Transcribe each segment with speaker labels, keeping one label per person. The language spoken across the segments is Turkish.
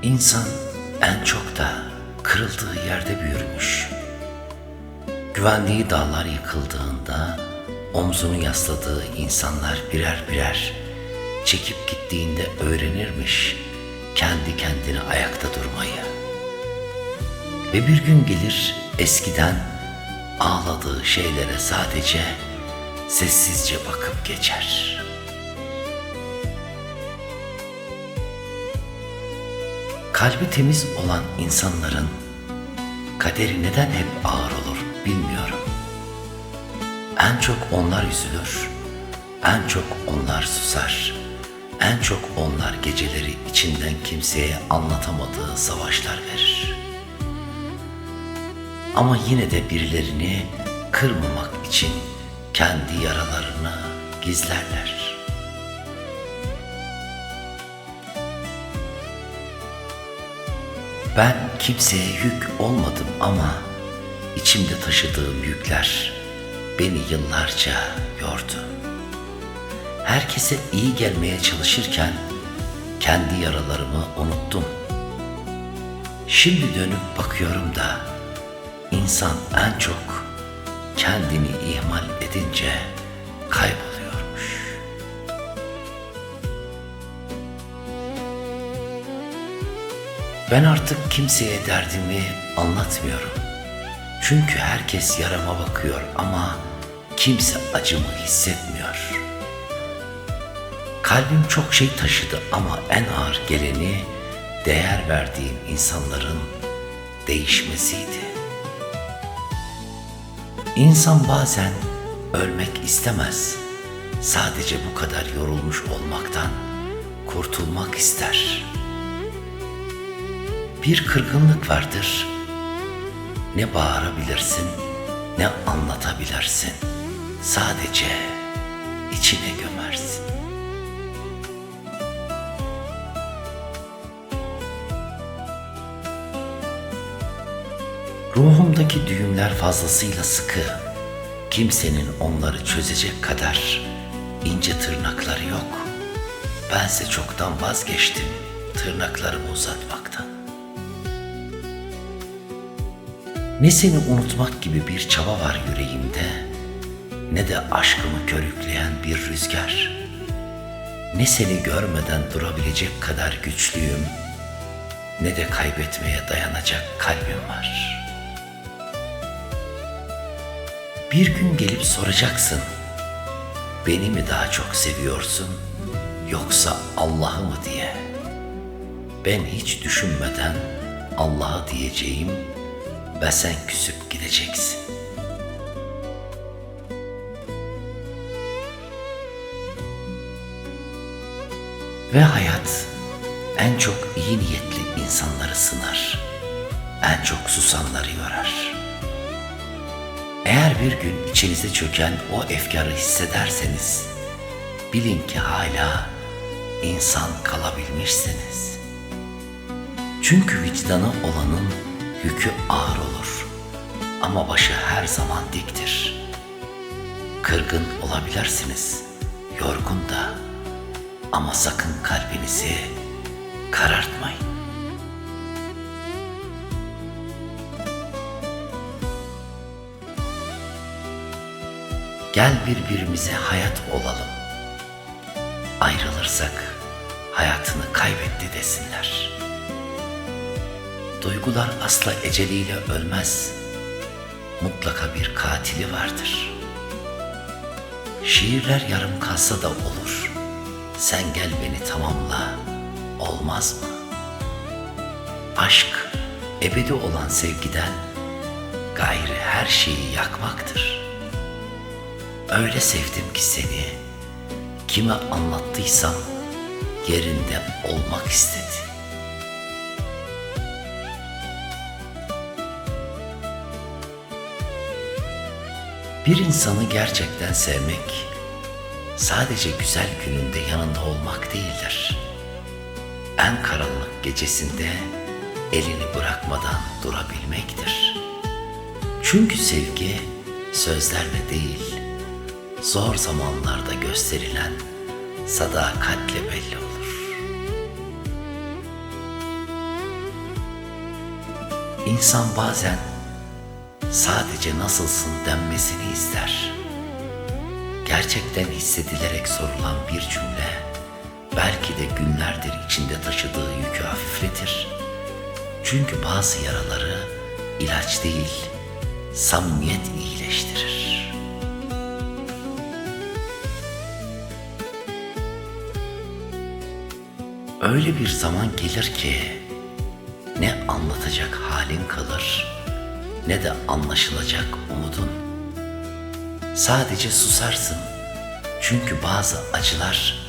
Speaker 1: İnsan en çok da kırıldığı yerde büyürmüş. Güvendiği dağlar yıkıldığında omzunu yasladığı insanlar birer birer çekip gittiğinde öğrenirmiş kendi kendine ayakta durmayı. Ve bir gün gelir eskiden ağladığı şeylere sadece sessizce bakıp geçer. Kalbi temiz olan insanların kaderi neden hep ağır olur bilmiyorum. En çok onlar üzülür, en çok onlar susar, en çok onlar geceleri içinden kimseye anlatamadığı savaşlar verir. Ama yine de birilerini kırmamak için kendi yaralarını gizlerler. Ben kimseye yük olmadım ama içimde taşıdığım yükler beni yıllarca yordu. Herkese iyi gelmeye çalışırken kendi yaralarımı unuttum. Şimdi dönüp bakıyorum da insan en çok kendini ihmal edince kayboluyormuş. Ben artık kimseye derdimi anlatmıyorum. Çünkü herkes yarama bakıyor ama kimse acımı hissetmiyor. Kalbim çok şey taşıdı ama en ağır geleni değer verdiğim insanların değişmesiydi. İnsan bazen ölmek istemez. Sadece bu kadar yorulmuş olmaktan kurtulmak ister. Bir kırgınlık vardır. Ne bağırabilirsin, ne anlatabilirsin. Sadece içine gömersin. Ruhumdaki düğümler fazlasıyla sıkı. Kimsenin onları çözecek kadar ince tırnakları yok. Bense çoktan vazgeçtim tırnaklarımı uzatmaktan. Ne seni unutmak gibi bir çaba var yüreğimde, ne de aşkımı körükleyen bir rüzgar. Ne seni görmeden durabilecek kadar güçlüyüm, ne de kaybetmeye dayanacak kalbim var. Bir gün gelip soracaksın, beni mi daha çok seviyorsun yoksa Allah'ı mı diye. Ben hiç düşünmeden Allah'ı diyeceğim ve sen küsüp gideceksin. Ve hayat en çok iyi niyetli insanları sınar, en çok susanları yorar. Eğer bir gün içinize çöken o efkarı hissederseniz, bilin ki hala insan kalabilmişsiniz. Çünkü vicdanı olanın yükü ağır olur ama başı her zaman diktir. Kırgın olabilirsiniz, yorgun da, ama sakın kalbinizi karartmayın. Gel birbirimize hayat olalım. Ayrılırsak hayatını kaybetti desinler. Duygular asla eceliyle ölmez. Mutlaka bir katili vardır. Şiirler yarım kalsa da olur. Sen gel beni tamamla, olmaz mı? Aşk, ebedi olan sevgiden gayrı her şeyi yakmaktır. Öyle sevdim ki seni, kime anlattıysam yerinde olmak istedi. Bir insanı gerçekten sevmek, sadece güzel gününde yanında olmak değildir. En karanlık gecesinde elini bırakmadan durabilmektir. Çünkü sevgi sözlerle değil, zor zamanlarda gösterilen sadakatle belli olur. İnsan bazen sadece nasılsın denmesini ister. Gerçekten hissedilerek sorulan bir cümle belki de günlerdir içinde taşıdığı yükü hafifletir. Çünkü bazı yaraları ilaç değil, samimiyet iyileştirir. Öyle bir zaman gelir ki ne anlatacak halin kalır, ne de anlaşılacak umudun. Sadece susarsın, çünkü bazı acılar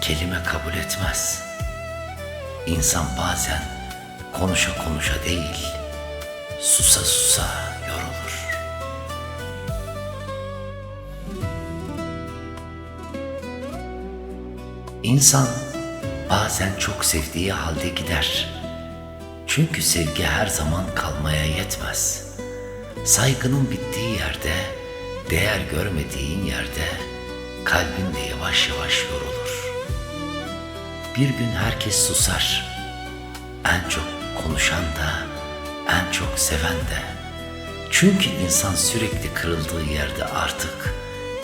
Speaker 1: kelime kabul etmez. İnsan bazen konuşa konuşa değil, susa susa yorulur. İnsan bazen çok sevdiği halde gider. Çünkü sevgi her zaman kalmaya yetmez. Saygının bittiği yerde, değer görmediğin yerde kalbin de yavaş yavaş yorulur. Bir gün herkes susar. En çok konuşan da, en çok seven de. Çünkü insan sürekli kırıldığı yerde artık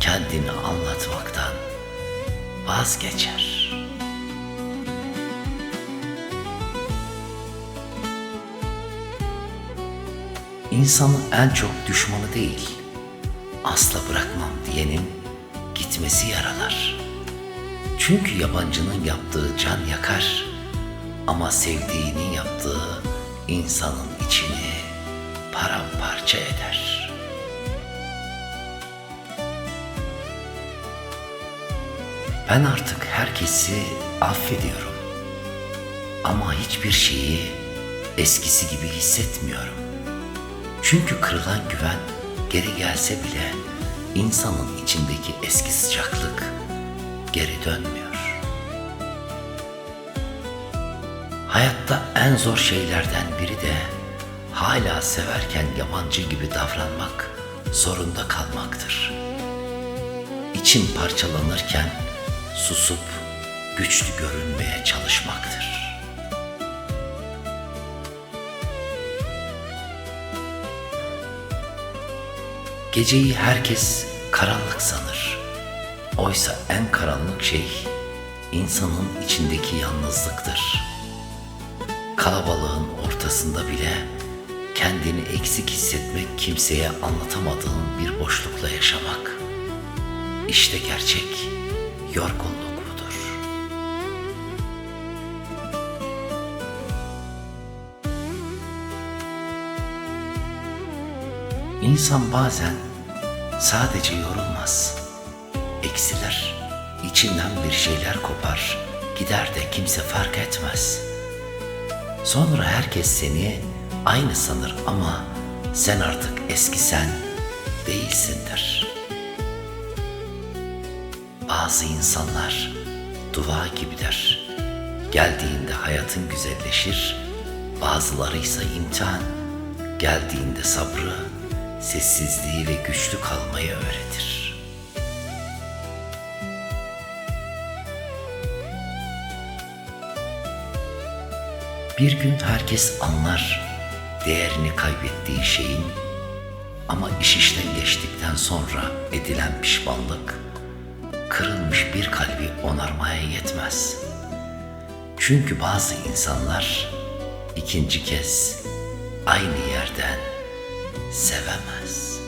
Speaker 1: kendini anlatmaktan vazgeçer. İnsanı en çok düşmanı değil, asla bırakmam diyenin gitmesi yaralar. Çünkü yabancının yaptığı can yakar, ama sevdiğinin yaptığı insanın içini paramparça eder. Ben artık herkesi affediyorum. Ama hiçbir şeyi eskisi gibi hissetmiyorum. Çünkü kırılan güven geri gelse bile insanın içindeki eski sıcaklık geri dönmüyor. Hayatta en zor şeylerden biri de hala severken yabancı gibi davranmak zorunda kalmaktır. İçim parçalanırken susup güçlü görünmeye çalışmaktır. Geceyi herkes karanlık sanır. Oysa en karanlık şey insanın içindeki yalnızlıktır. Kalabalığın ortasında bile kendini eksik hissetmek, kimseye anlatamadığın bir boşlukla yaşamak. İşte gerçek yorgunluk budur. İnsan bazen sadece yorulmaz, eksilir, içinden bir şeyler kopar, gider de kimse fark etmez. Sonra herkes seni aynı sanır ama sen artık eski sen değilsindir. Bazı insanlar dua gibidir. Geldiğinde hayatın güzelleşir, bazıları ise imtihan. Geldiğinde sabrı, sessizliği ve güçlü kalmayı öğretir. Bir gün herkes anlar değerini kaybettiği şeyin, ama iş işten geçtikten sonra edilen pişmanlık, kırılmış bir kalbi onarmaya yetmez. Çünkü bazı insanlar ikinci kez aynı yerden sevemez.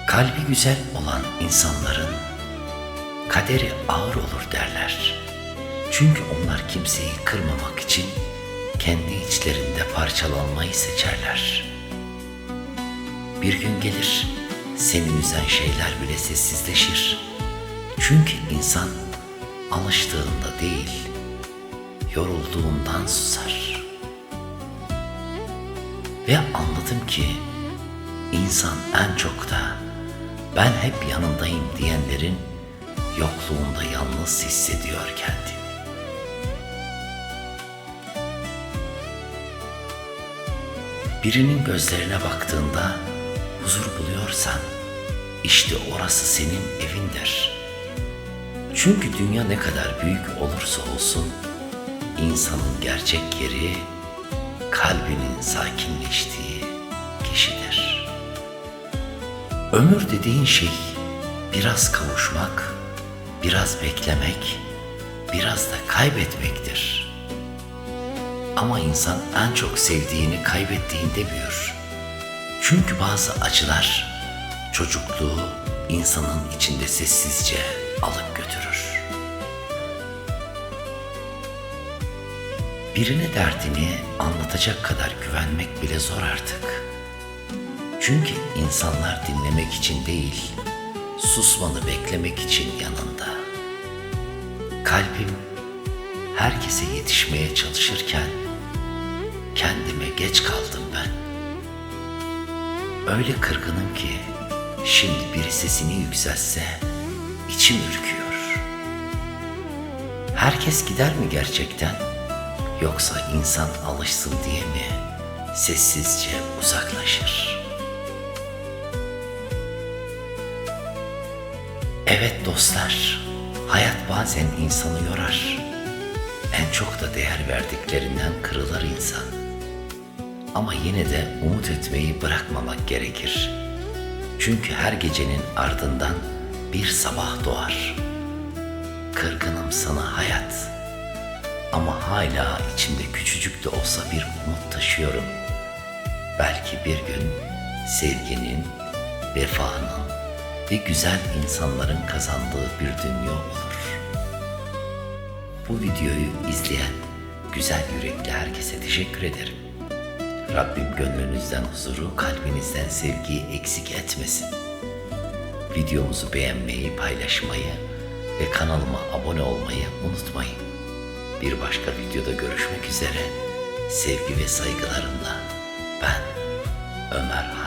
Speaker 1: Kalbi güzel olan insanların kaderi ağır olur derler. Çünkü onlar kimseyi kırmamak için kendi içlerinde parçalanmayı seçerler. Bir gün gelir, seni üzen şeyler bile sessizleşir. Çünkü insan alıştığında değil, yorulduğundan susar. Ve anladım ki insan en çok da ben hep yanındayım diyenlerin yokluğunda yalnız hissediyor kendini. Birinin gözlerine baktığında huzur buluyorsan, işte orası senin evindir. Çünkü dünya ne kadar büyük olursa olsun, insanın gerçek yeri kalbinin sakinleştiği kişidir. Ömür dediğin şey biraz kavuşmak, biraz beklemek, biraz da kaybetmektir. Ama insan en çok sevdiğini kaybettiğinde büyür. Çünkü bazı acılar çocukluğu insanın içinde sessizce alıp götürür. Birine derdini anlatacak kadar güvenmek bile zor artık. Çünkü insanlar dinlemek için değil, susmanı beklemek için yanında. Kalbim herkese yetişmeye çalışırken kendime geç kaldım ben. Öyle kırgınım ki şimdi biri sesini yükseltse içim ürküyor. Herkes gider mi gerçekten? Yoksa insan alışsın diye mi sessizce uzaklaşır? Evet dostlar, hayat bazen insanı yorar. En çok da değer verdiklerinden kırılır insan. Ama yine de umut etmeyi bırakmamak gerekir. Çünkü her gecenin ardından bir sabah doğar. Kırgınım sana hayat. Ama hala içimde küçücük de olsa bir umut taşıyorum. Belki bir gün sevginin, vefanın ve güzel insanların kazandığı bir dünya olur. Bu videoyu izleyen güzel yürekli herkese teşekkür ederim. Rabbim gönlünüzden huzuru, kalbinizden sevgiyi eksik etmesin. Videomuzu beğenmeyi, paylaşmayı ve kanalıma abone olmayı unutmayın. Bir başka videoda görüşmek üzere. Sevgi ve saygılarımla ben Ömer